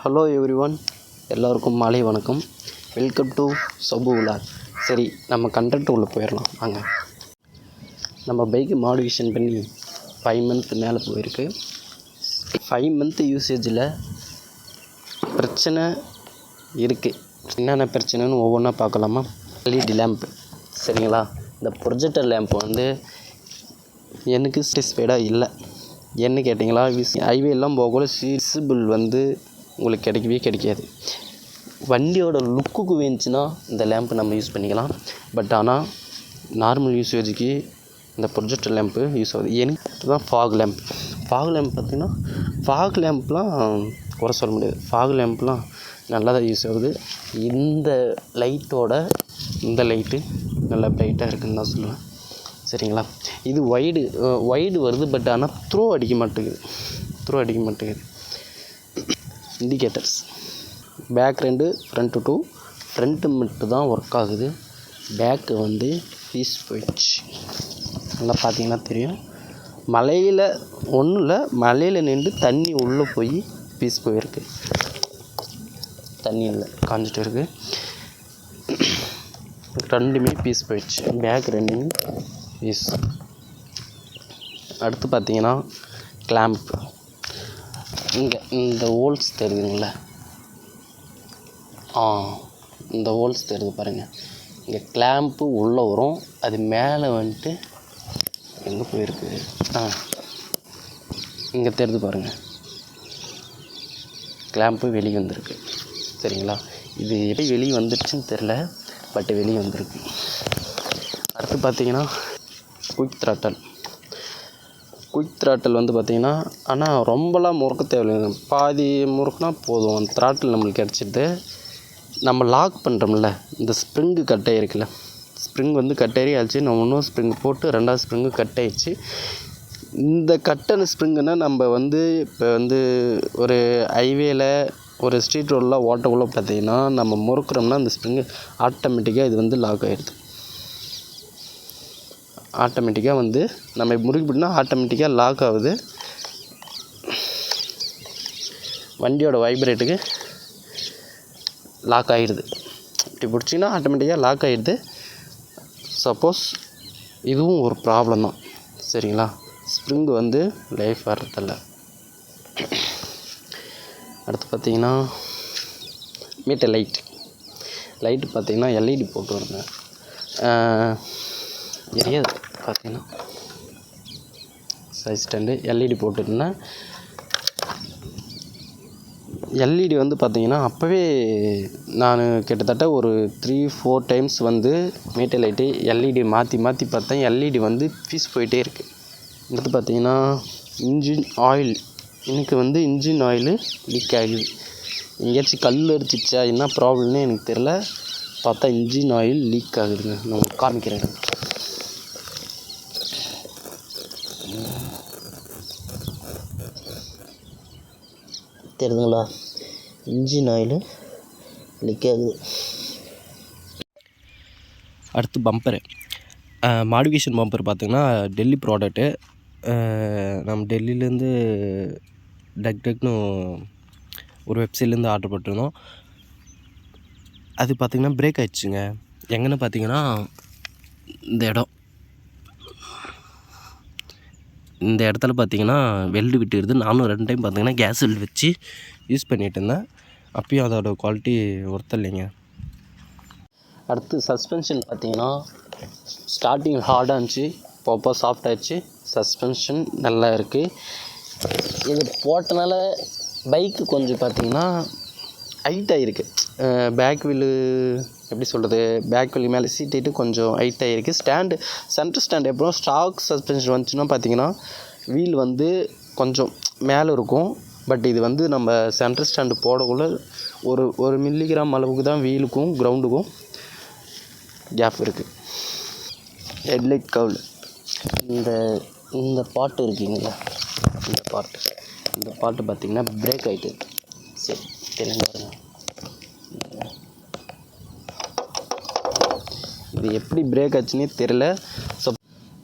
Hello everyone, எல்லோருக்கும் மாலை வணக்கம். Welcome to Sabu vlog. சரி, நம்ம கண்டென்ட் உள்ள போயிடலாம் வாங்க. நம்ம பைக்கு மாடிஃபிகேஷன் பண்ணி 5 மந்த் மேலே போயிருக்கு. 5 மந்த் யூசேஜில் பிரச்சனை இருக்குது. என்னென்ன பிரச்சனைன்னு ஒவ்வொன்றா பார்க்கலாமா? எல்இடி லேம்ப்பு, சரிங்களா? இந்த ப்ரொஜெக்டர் லேம்ப் வந்து எனக்கு சாட்டிஸ்ஃபைடாக இல்லை. என்ன கேட்டிங்களா, ஹைவே எல்லாம் போகக்குள்ள விசிபிள் வந்து உங்களுக்கு கிடைக்காது. வண்டியோட லுக்குக்கு வேணுச்சுன்னா இந்த லேம்ப்பு நம்ம யூஸ் பண்ணிக்கலாம். பட் ஆனால் நார்மல் யூசேஜுக்கு இந்த ப்ரொஜெக்டர் லேம்ப்பு யூஸ் ஆகுது. எனக்கு தான் ஃபாக் லேம்ப் பார்த்திங்கன்னா, ஃபாக் லேம்ப்லாம் குறை சொல்ல முடியாது. ஃபாக் லேம்ப்லாம் நல்லா தான் யூஸ் ஆகுது. இந்த லைட்டோட இந்த லைட்டு நல்லா ப்ரைட்டாக இருக்குதுன்னு தான் சொல்லுவேன், சரிங்களா? இது வைடு வருது, பட் ஆனால் த்ரோ அடிக்க மாட்டேங்குது. Indicators back 2, front 2. ஃப்ரண்ட்டு மட்டும் தான் ஒர்க் ஆகுது. பேக்கு வந்து ஃபீஸ் போயிடுச்சு. நல்லா பார்த்தீங்கன்னா தெரியும். மலையில் நின்று தண்ணி உள்ளே போய் பீஸ் போயிருக்கு. தண்ணியில் காஞ்சிட்டு இருக்குது. ரெண்டுமே பீஸ் போயிடுச்சு. பேக் ரெண்டுமே பீஸ். அடுத்து பார்த்தீங்கன்னா கிளாம்ப். இங்கே இந்த ஹோல்ஸ் தெரியுதுங்களா? இந்த ஹோல்ஸ் தெரியுது பாருங்கள். இங்கே கிளாம்ப்பு உள்ளே வரும். அது மேலே வந்துட்டு எங்கே போயிருக்கு? இங்கே தெரியுது பாருங்கள். கிளாம்ப்பு வெளியே வந்திருக்கு, சரிங்களா? இது எப்படி வெளியே வந்துடுச்சுன்னு தெரில, பட் வெளியே வந்திருக்கு. அடுத்து பார்த்தீங்கன்னா குயிக் த்ராட்டல் வந்து பார்த்திங்கன்னா, ஆனால் ரொம்பலாம் முறுக்க தேவையில்லைங்க. பாதி முறுக்குனா போதும். அந்த த்ராட்டில் நம்மளுக்கு கிடச்சிட்டு நம்ம லாக் பண்ணுறோம்ல, இந்த ஸ்ப்ரிங்கு கட்டாயிருக்குல்ல, ஸ்ப்ரிங் வந்து கட்டாயி ஆச்சு. நம்ம இன்னும் ஸ்ப்ரிங் போட்டு 2வது ஸ்ப்ரிங்கு கட் ஆயிடுச்சு. இந்த கட்டண ஸ்ப்ரிங்குன்னா நம்ம வந்து இப்போ வந்து ஒரு ஹைவேல ஒரு ஸ்ட்ரீட் ரோடில் ஓட்டக்குள்ளே பார்த்திங்கன்னா, நம்ம முறுக்குறோம்னா அந்த ஸ்ப்ரிங்கு ஆட்டோமேட்டிக்காக இது வந்து லாக் ஆகிடுது. ஆட்டோமேட்டிக்காக வந்து நம்ம முறுக்கிவிட்டோம்னா ஆட்டோமேட்டிக்காக லாக் ஆகுது. வண்டியோட வைப்ரேட்டுக்கு லாக் ஆகிடுது. இப்படி பிடிச்சிங்கன்னா ஆட்டோமேட்டிக்காக லாக் ஆகிடுது. சப்போஸ் இதுவும் ஒரு ப்ராப்ளம் தான், சரிங்களா? ஸ்ப்ரிங்கு வந்து லைஃப் வர்றதில்ல. அடுத்து பார்த்திங்கன்னா மீட்டர் லைட்டு பார்த்திங்கன்னா எல்இடி போட்டு வருங்க. எரியாது பார்த்திங்கன்னா சைஸ் ஸ்டாண்டு எல்இடி போட்டுருந்தேன். எல்இடி வந்து பார்த்திங்கன்னா அப்போவே நான் கிட்டத்தட்ட ஒரு 3-4 டைம்ஸ் வந்து மீட்டர் லைட்டு எல்இடி மாற்றி பார்த்தேன். எல்இடி வந்து ஃபீஸ் போயிட்டே இருக்குது. அடுத்து பார்த்திங்கன்னா இன்ஜின் ஆயில். எனக்கு வந்து இன்ஜின் ஆயிலு லீக் ஆகுது. எங்கேயாச்சும் கல் அடிச்சிச்சா என்ன ப்ராப்ளம்னு எனக்கு தெரில. பார்த்தா இன்ஜின் ஆயில் லீக் ஆகுதுங்க. நான் காமிக்கிறேன். தெரியுதுங்களா? இன்ஜின் ஆயில் லீக் ஆகுது. அடுத்து பம்பரு. மாடிஃபிகேஷன் பம்பர் பார்த்திங்கன்னா டெல்லி ப்ராடக்ட்டு. நம்ம டெல்லியிலேருந்து டக்னு ஒரு வெப்சைட்லேருந்து ஆர்டர் போட்டிருந்தோம். அது பார்த்திங்கன்னா பிரேக் ஆகிடுச்சுங்க. எங்கன்னு பார்த்திங்கன்னா இந்த இடத்துல பார்த்திங்கன்னா வெல்டு விட்டுருது. நானும் 2 டைம் பார்த்திங்கன்னா கேஸ் வெல்டு வச்சு யூஸ் பண்ணிகிட்டு இருந்தேன். அப்பயும் அதோட குவாலிட்டி ஒர்த்து இல்லைங்க. அடுத்து சஸ்பென்ஷன் பார்த்திங்கன்னா ஸ்டார்டிங் ஹார்டாக இருந்துச்சு, போப்போ சாஃப்ட் ஆகிடுச்சு. சஸ்பென்ஷன் நல்லா இருக்குது. இது போட்டனால பைக்கு கொஞ்சம் பார்த்திங்கன்னா ஹைட்டாக இருக்குது. பேக் வீலு எப்படி சொல்கிறது, பேக் வீல் மேலே சீட்டிட்டு கொஞ்சம் ஹைட்டாக இருக்குது. சென்டர் ஸ்டாண்டு எப்போ ஸ்டாக் சஸ்பென்ஷன் வந்துச்சுன்னா பார்த்திங்கன்னா வீல் வந்து கொஞ்சம் மேலே இருக்கும். பட் இது வந்து நம்ம சென்டர் ஸ்டாண்டு போடக்குள்ள ஒரு மில்லிகிராம் அளவுக்கு தான் வீலுக்கும் கிரவுண்டுக்கும் கேப் இருக்குது. ஹெட்லைட் கவுல். இந்த பாட்டு இருக்குங்களா, இந்த பாட்டு பார்த்திங்கன்னா பிரேக் ஆகிட்டு. சரி, தெரிஞ்சுருங்க. இது எப்படி பிரேக் ஆச்சுன்னே தெரில. ஸோ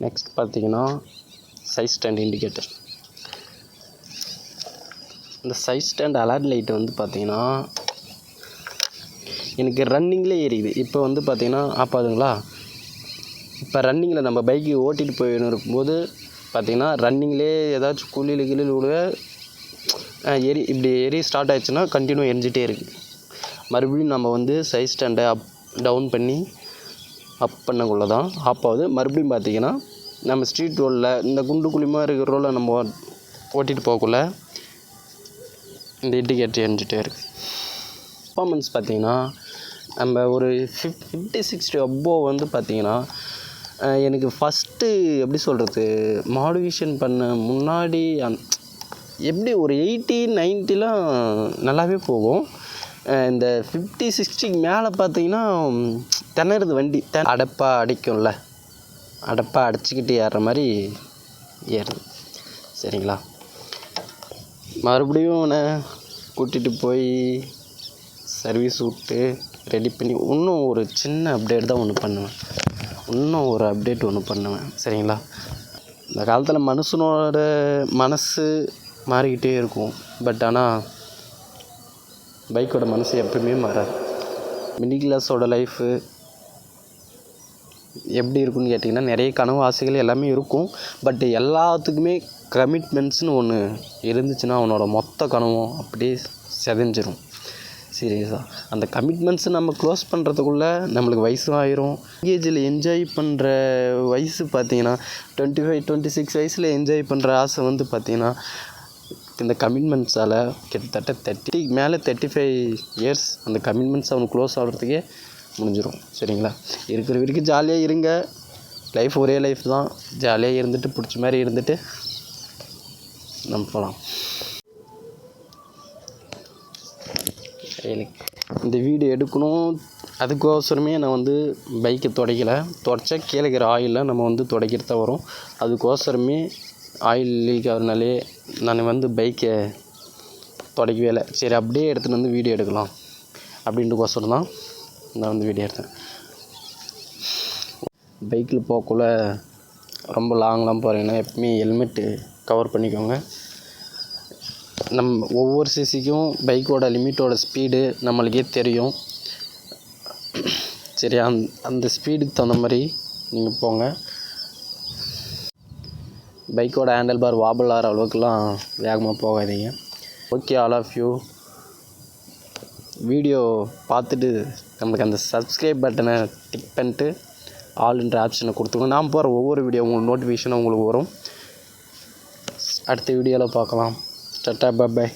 நெக்ஸ்ட் பார்த்திங்கன்னா சைஸ் ஸ்டாண்ட் இண்டிகேட்டர். இந்த சைட் ஸ்டாண்ட் அலர்ட் லைட் வந்து பார்த்திங்கன்னா எனக்கு ரன்னிங்லேயே எரியுது. இப்போ வந்து பார்த்திங்கன்னா ஆப்பாதுங்களா, இப்போ ரன்னிங்கில் நம்ம பைக்கு ஓட்டிகிட்டு போயின்னு இருக்கும்போது பார்த்திங்கன்னா ரன்னிங்லேயே ஏதாச்சும் குழியில் விட இப்படி ஸ்டார்ட் ஆகிடுச்சுன்னா கண்டினியூ எரிஞ்சிட்டே இருக்குது. மறுபடியும் நம்ம வந்து சைட் ஸ்டாண்டை டவுன் பண்ணி அப் பண்ணக்குள்ள தான் ஆஃப் ஆகுது. மறுபடியும் பார்த்திங்கன்னா நம்ம ஸ்ட்ரீட் ரோடில் இந்த குண்டு குழிமாக இருக்கிற ரோடில் நம்ம ஓட்டிகிட்டு போகக்குள்ள இந்த இண்டிகேட்டர் எரிஞ்சிட்டே இருக்குது. பர்ஃபார்மன்ஸ் பார்த்திங்கன்னா நம்ம ஒரு 50-60 அபோவ் வந்து பார்த்திங்கன்னா எனக்கு ஃபஸ்ட்டு எப்படி சொல்கிறது, மாடிஃபிகேஷன் பண்ண முன்னாடி எப்படி ஒரு 80-90லாம் நல்லாவே போகும். இந்த 50-60 மேலே பார்த்திங்கன்னா திணறுது வண்டி. அடைப்பாக அடிக்கும்ல, அடைப்பாக அடைச்சிக்கிட்டு ஏறுற மாதிரி ஏறுது. சரிங்களா, மறுபடியும் நான் கூட்டிகிட்டு போய் சர்வீஸ் விட்டு ரெடி பண்ணி இன்னும் ஒரு சின்ன அப்டேட் தான் ஒன்று பண்ணுவேன். சரிங்களா, இந்த காலத்தில் மனுஷனோட மனசு மாறிக்கிட்டே இருக்கும். பட் ஆனால் பைக்கோட மனசு எப்பவுமே மாறாது. மிடில் கிளாஸோட லைஃபு எப்படி இருக்குன்னு கேட்டிங்கன்னா நிறைய கனவு ஆசைகள் எல்லாமே இருக்கும். பட் எல்லாத்துக்குமே கமிட்மெண்ட்ஸ்னு ஒன்று இருந்துச்சுன்னா அவனோட மொத்த கனவும் அப்படியே செதஞ்சிரும். சீரியஸாக அந்த கமிட்மெண்ட்ஸை நம்ம க்ளோஸ் பண்ணுறதுக்குள்ளே நம்மளுக்கு வயசும் ஆயிரும். ஏஜில் என்ஜாய் பண்ணுற வயசு பார்த்திங்கன்னா 25-26 வயசில் என்ஜாய் பண்ணுற ஆசை வந்து பார்த்திங்கன்னா இந்த கமிட்மெண்ட்ஸால் கிட்டத்தட்ட 30 மேலே 35 இயர்ஸ் அந்த கமிட்மெண்ட்ஸ் அவனுக்கு க்ளோஸ் ஆகிறதுக்கே முடிஞ்சிடும். சரிங்களா, இருக்கிற வரைக்கும் ஜாலியாக இருங்க. லைஃப் ஒரே லைஃப் தான். ஜாலியாக இருந்துட்டு பிடிச்ச மாதிரி இருந்துட்டு நம்ம போகலாம். இந்த வீடியோ எடுக்கணும் அதுக்கோசரமே நான் வந்து பைக்கை தொடச்சா கீழே இருக்கிற ஆயிலில் நம்ம வந்து துடைக்கிறது தான் வரும். அதுக்கோசரமே ஆயில் லீக் ஆகிறதுனாலே நான் வந்து பைக்கை துடைக்கவே இல்லை. சரி அப்படியே எடுத்துகிட்டு வந்து வீடியோ எடுக்கலாம் அப்படின்ட்டுக்கோசரம் தான் நான் வந்து வீடியோ எடுத்தேன். பைக்கில் போகக்குள்ள ரொம்ப லாங்லாம் போகிறீங்கன்னா எப்பவுமே ஹெல்மெட்டு கவர் பண்ணிக்கோங்க. ஒவ்வொரு சிசிக்கும் பைக்கோட லிமிட்டோட ஸ்பீடு நம்மளுக்கே தெரியும். சரி, அந்த ஸ்பீடுக்கு தகுந்த மாதிரி நீங்கள் போங்க. பைக்கோட ஹேண்டில் பார் வாபிள் ஆகிற அளவுக்குலாம் வேகமாக போகாதீங்க. Okay, all of you video பார்த்துட்டு நம்மளுக்கு அந்த சப்ஸ்கிரைப் பட்டனை டிக் பண்ணிட்டு ஆல்ன்ற ஆப்ஷனை கொடுத்துக்கணும். நான் போகிற ஒவ்வொரு வீடியோ உங்களுக்கு நோட்டிஃபிகேஷனும் உங்களுக்கு வரும். அடுத்த வீடியோவில் பார்க்கலாம். டாடா, பாய்.